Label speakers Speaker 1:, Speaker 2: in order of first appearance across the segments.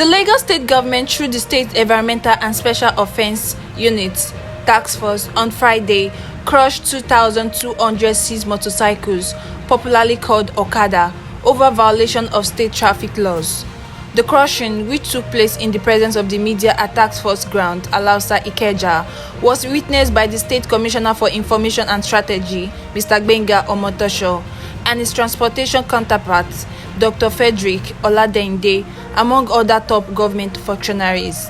Speaker 1: The Lagos State Government, through the State Environmental and Special Offence Unit Task Force, on Friday, crushed 2,200 seized motorcycles, popularly called OKADA, over violation of state traffic laws. The crushing, which took place in the presence of the media at Task Force ground, Alausa, Ikeja, was witnessed by the State Commissioner for Information and Strategy, Mr. Gbenga Omotoso, and his transportation counterpart, Dr. Fredric Oladeinde, among other top government functionaries.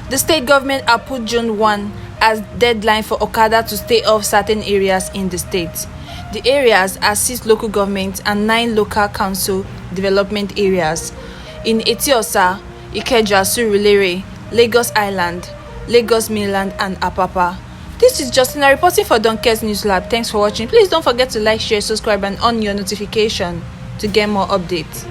Speaker 1: The state government had put June 1 as deadline for OKADA to stay off certain areas in the state. The areas are 6 local governments and 9 local council development areas in Eti-Osa, Ikeja, Surulere, Lagos Island, Lagos Mainland and Apapa. This is Justina reporting for Donkey's News Lab. Thanks for watching. Please don't forget to like, share, subscribe and on your notification to get more updates.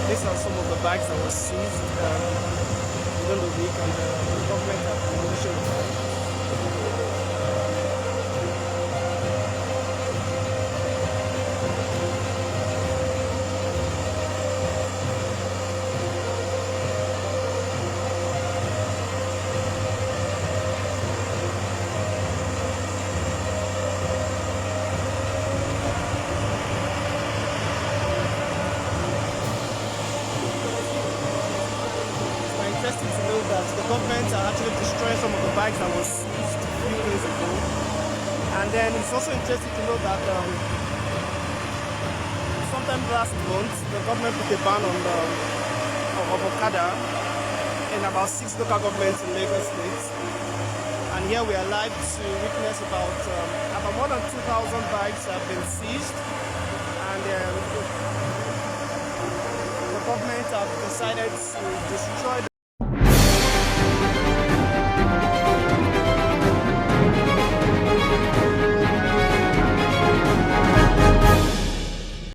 Speaker 2: These are some of the bags that were seized within the week, and the government have issued. Interesting to know that the government are actually destroying some of the bags that was seized a few days ago. And then it's also interesting to know that sometime last month the government put a ban on of OKADA in about 6 local governments in Lagos State. And here we are live to witness about more than 2,000 bags have been seized, and the government have decided to destroy